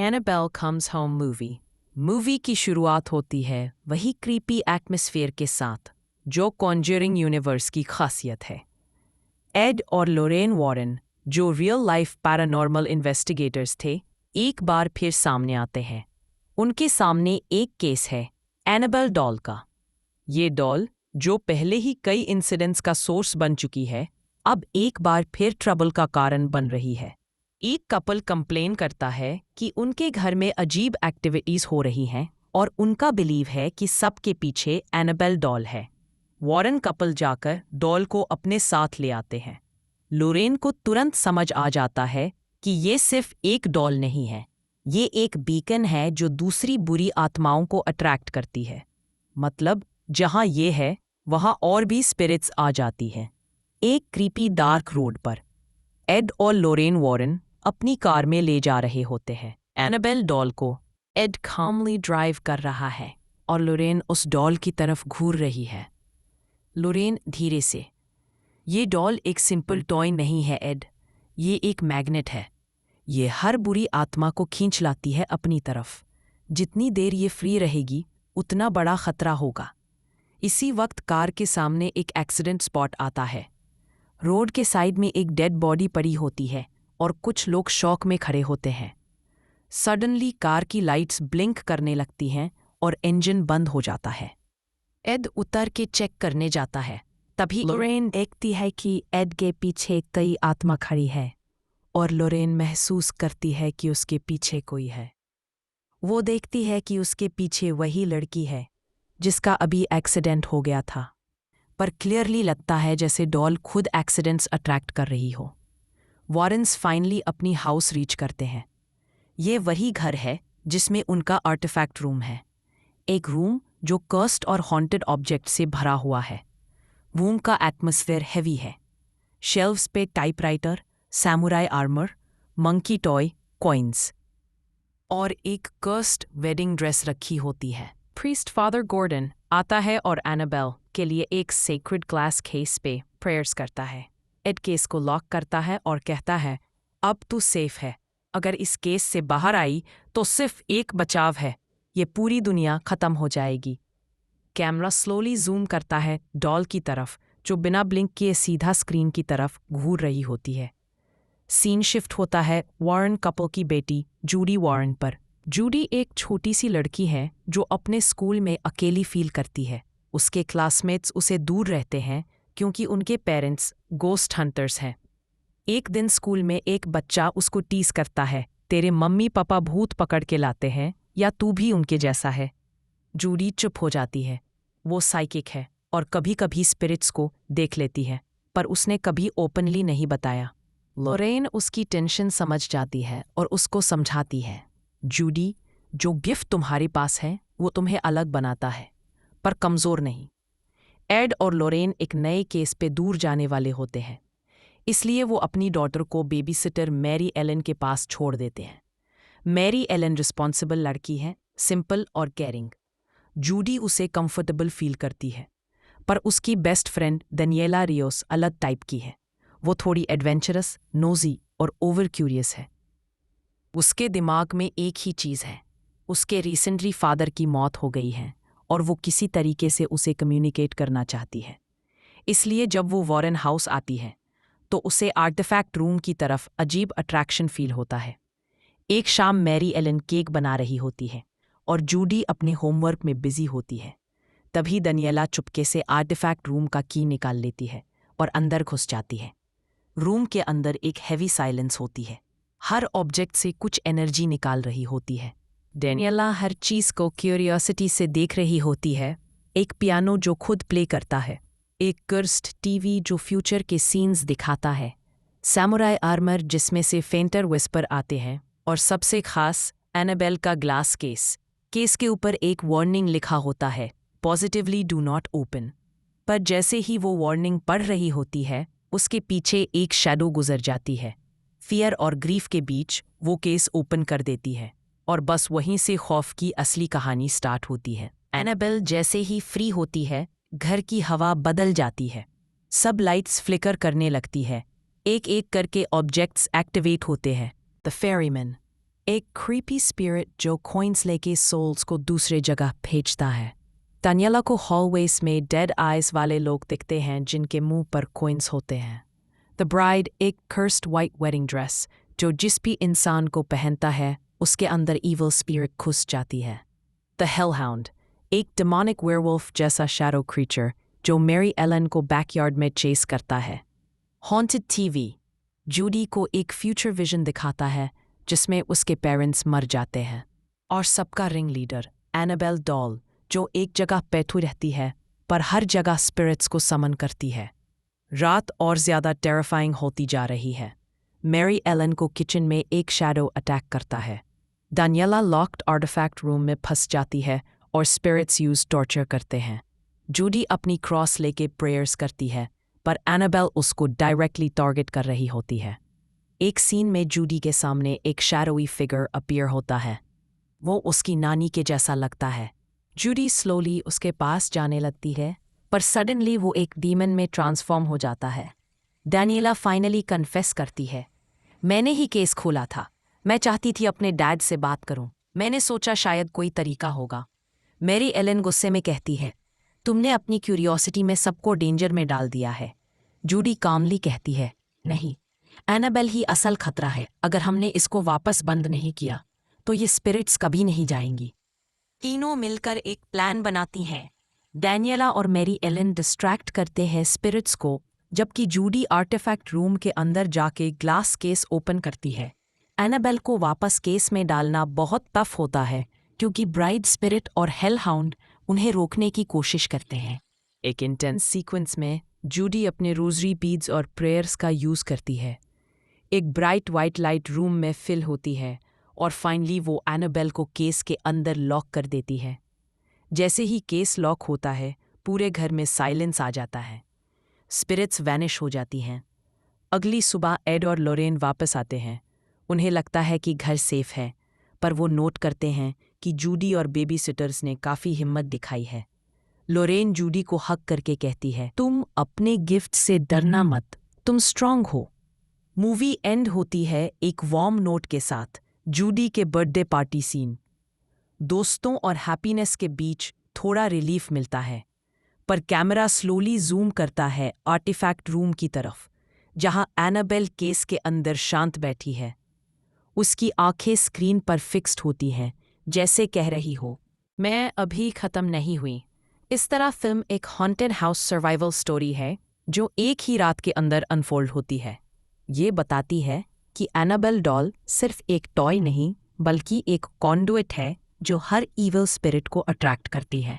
Annabelle comes home movie की शुरुआत होती है वही क्रीपी एटमॉस्फेयर के साथ जो कॉन्जरिंग यूनिवर्स की खासियत है। एड और लोरेन वॉरेन, जो रियल लाइफ पैरानॉर्मल इन्वेस्टिगेटर्स थे, एक बार फिर सामने आते हैं। उनके सामने एक केस है, एनाबेल डॉल का। ये डॉल, जो पहले ही कई इंसिडेंट्स का सोर्स बन चुकी है, अब एक बार फिर ट्रबल का कारण बन रही है। एक कपल कंप्लेन करता है कि उनके घर में अजीब एक्टिविटीज हो रही हैं और उनका बिलीव है कि सबके पीछे एनाबेल डॉल है। वॉरेन कपल जाकर डॉल को अपने साथ ले आते हैं। लोरेन को तुरंत समझ आ जाता है कि ये सिर्फ एक डॉल नहीं है, ये एक बीकन है जो दूसरी बुरी आत्माओं को अट्रैक्ट करती है। मतलब जहां ये है वहां और भी स्पिरिट्स आ जाती हैं। एक क्रीपी डार्क रोड पर एड और लोरेन वॉरेन अपनी कार में ले जा रहे होते हैं एनाबेल डॉल को। एड कामली ड्राइव कर रहा है और लोरेन उस डॉल की तरफ घूर रही है। लोरेन धीरे से, ये डॉल एक सिंपल टॉय नहीं है एड, ये एक मैग्नेट है। ये हर बुरी आत्मा को खींच लाती है अपनी तरफ। जितनी देर ये फ्री रहेगी उतना बड़ा खतरा होगा। इसी वक्त कार के सामने एक एक्सीडेंट स्पॉट आता है। रोड के साइड में एक डेड बॉडी पड़ी होती है और कुछ लोग शॉक में खड़े होते हैं। सडनली कार की लाइट्स ब्लिंक करने लगती हैं और इंजन बंद हो जाता है। एड उतर के चेक करने जाता है। तभी लोरेन देखती है कि एड के पीछे कई आत्मा खड़ी है और लोरेन महसूस करती है कि उसके पीछे कोई है। वो देखती है कि उसके पीछे वही लड़की है जिसका अभी एक्सीडेंट हो गया था, पर क्लियरली लगता है जैसे डॉल खुद एक्सीडेंट्स अट्रैक्ट कर रही हो। वॉरेन्स फाइनली अपनी हाउस रीच करते हैं। ये वही घर है जिसमें उनका आर्टिफैक्ट रूम है, एक रूम जो कर्स्ड और हॉन्टेड ऑब्जेक्ट से भरा हुआ है। रूम का एटमॉस्फेयर हैवी है। शेल्व्स पे typewriter, samurai armour, monkey toy, coins और एक कर्स्ड वेडिंग ड्रेस रखी होती है। प्रीस्ट फादर गॉर्डन आता है और एनाबेल के लिए एक सेक्रेड ग्लास केस पे प्रेयर्स करता है। एड केस को लॉक करता है और कहता है, अब तू सेफ है। अगर इस केस से बाहर आई तो सिर्फ एक बचाव है, ये पूरी दुनिया खत्म हो जाएगी। कैमरा स्लोली जूम करता है डॉल की तरफ, जो बिना ब्लिंक किए सीधा स्क्रीन की तरफ घूर रही होती है। सीन शिफ्ट होता है वॉरेन कपल की बेटी जूडी वॉरेन पर। जूडी एक छोटी सी लड़की है जो अपने स्कूल में अकेली फील करती है। उसके क्लासमेट्स उसे दूर रहते हैं क्योंकि उनके पेरेंट्स गोस्ट हंटर्स हैं। एक दिन स्कूल में एक बच्चा उसको टीज करता है, तेरे मम्मी पापा भूत पकड़ के लाते हैं या तू भी उनके जैसा है। जूडी चुप हो जाती है। वो साइकिक है और कभी कभी स्पिरिट्स को देख लेती है, पर उसने कभी ओपनली नहीं बताया। लोरेन उसकी टेंशन समझ जाती है और उसको समझाती है, जूडी, जो गिफ्ट तुम्हारे पास है वो तुम्हें अलग बनाता है, पर कमज़ोर नहीं। एड और लोरेन एक नए केस पे दूर जाने वाले होते हैं, इसलिए वो अपनी डॉटर को बेबीसिटर मैरी एलन के पास छोड़ देते हैं। मैरी एलन रिस्पॉन्सिबल लड़की है, सिंपल और केयरिंग। जूडी उसे कंफर्टेबल फील करती है, पर उसकी बेस्ट फ्रेंड डेनिएला रियोस अलग टाइप की है। वो थोड़ी एडवेंचरस, नोजी और ओवर क्यूरियस है। उसके दिमाग में एक ही चीज़ है, उसके रिसेंटली फादर की मौत हो गई है और वो किसी तरीके से उसे कम्युनिकेट करना चाहती है। इसलिए जब वो वॉरेन हाउस आती है तो उसे आर्टिफैक्ट रूम की तरफ अजीब अट्रैक्शन फील होता है। एक शाम मैरी एलन केक बना रही होती है और जूडी अपने होमवर्क में बिजी होती है। तभी दनियला चुपके से आर्टिफैक्ट रूम का की निकाल लेती है और अंदर घुस जाती है। रूम के अंदर एक हैवी साइलेंस होती है। हर ऑब्जेक्ट से कुछ एनर्जी निकाल रही होती है। डेनियला हर चीज़ को क्यूरियोसिटी से देख रही होती है। एक पियानो जो खुद प्ले करता है, एक कर्स्ड टीवी जो फ्यूचर के सीन्स दिखाता है, सैमुराई आर्मर जिसमें से फेंटर विस्पर आते हैं, और सबसे खास एनाबेल का ग्लास केस। केस के ऊपर एक वार्निंग लिखा होता है, पॉजिटिवली डू नॉट ओपन। पर जैसे ही वो वार्निंग पढ़ रही होती है, उसके पीछे एक शैडो गुजर जाती है। फियर और ग्रीफ के बीच वो केस ओपन कर देती है और बस वहीं से खौफ की असली कहानी स्टार्ट होती है। एनाबेल जैसे ही फ्री होती है, घर की हवा बदल जाती है। सब लाइट्स फ्लिकर करने लगती है। एक एक करके ऑब्जेक्ट्स एक्टिवेट होते हैं। द फेरीमैन, एक क्रीपी स्पिरिट जो कॉइन्स लेके सोल्स को दूसरे जगह भेजता है। दानियला को हॉलवेज में डेड आइज वाले लोग दिखते हैं जिनके मुंह पर कॉइन्स होते हैं। द ब्राइड एक कर्स्ड वाइट वेडिंग ड्रेस जो जिस भी इंसान को पहनता है उसके अंदर ईवल स्पिरिट घुस जाती है। द हेलहाउंड एक डेमोनिक वेयरवुल्फ जैसा शैडो क्रीचर जो मैरी एलन को बैकयार्ड में चेस करता है। हॉन्टेड टीवी जूडी को एक फ्यूचर विजन दिखाता है जिसमें उसके पेरेंट्स मर जाते हैं। और सबका रिंग लीडर एनाबेल डॉल जो एक जगह बैठी रहती है पर हर जगह स्पिरिट्स को समन करती है। रात और ज़्यादा टेरिफाइंग होती जा रही है। मैरी एलन को किचन में एक शैडो अटैक करता है। दानियला लॉक्ड आर्टिफैक्ट रूम में फंस जाती है और स्पिरिट्स यूज टॉर्चर करते हैं। जूडी अपनी क्रॉस लेके प्रेयर्स करती है पर एनाबेल उसको डायरेक्टली टारगेट कर रही होती है। एक सीन में जूडी के सामने एक शैडोई फिगर अपीयर होता है। वो उसकी नानी के जैसा लगता है। जूडी स्लोली उसके पास जाने लगती है पर सडनली वो एक डीमन में ट्रांसफॉर्म हो जाता है। डैनियला फाइनली कन्फेस करती है, मैंने ही केस खोला था। मैं चाहती थी अपने डैड से बात करूं। मैंने सोचा शायद कोई तरीका होगा। मैरी एलन गुस्से में कहती है, तुमने अपनी क्यूरियोसिटी में सबको डेंजर में डाल दिया है। जूडी कामली कहती है, नहीं, एनाबेल ही असल खतरा है। अगर हमने इसको वापस बंद नहीं किया तो ये स्पिरिट्स कभी नहीं जाएंगी। तीनों मिलकर एक प्लान बनाती हैं। डैनियला और मैरी एलन डिस्ट्रैक्ट करते हैं स्पिरिट्स को जबकि जूडी आर्टिफैक्ट रूम के अंदर जाके ग्लास केस ओपन करती है। एनाबेल को वापस केस में डालना बहुत टफ होता है क्योंकि ब्राइड स्पिरिट और हेलहाउंड उन्हें रोकने की कोशिश करते हैं। एक इंटेंस सीक्वेंस में जूडी अपने रोजरी बीड्स और प्रेयर्स का यूज़ करती है। एक ब्राइट वाइट लाइट रूम में फिल होती है और फाइनली वो एनाबेल को केस के अंदर लॉक कर देती है। जैसे ही केस लॉक होता है पूरे घर में साइलेंस आ जाता है। स्पिरिट्स वैनिश हो जाती हैं। अगली सुबह एड और लोरेन वापस आते हैं। उन्हें लगता है कि घर सेफ है पर वो नोट करते हैं कि जूडी और बेबी सिटर्स ने काफ़ी हिम्मत दिखाई है। लोरेन जूडी को हक करके कहती है, तुम अपने गिफ्ट से डरना मत, तुम स्ट्रांग हो। मूवी एंड होती है एक वार्म नोट के साथ, जूडी के बर्थडे पार्टी सीन। दोस्तों और हैप्पीनेस के बीच थोड़ा रिलीफ मिलता है पर कैमरा स्लोली जूम करता है आर्टिफैक्ट रूम की तरफ जहां एनाबेल केस के अंदर शांत बैठी है। उसकी आंखें स्क्रीन पर फिक्स्ड होती हैं जैसे कह रही हो, मैं अभी ख़त्म नहीं हुई। इस तरह फिल्म एक हॉन्टेड हाउस सर्वाइवल स्टोरी है जो एक ही रात के अंदर अनफोल्ड होती है। ये बताती है कि एनाबेल डॉल सिर्फ एक टॉय नहीं बल्कि एक कॉन्डुइट है जो हर ईवल स्पिरिट को अट्रैक्ट करती है।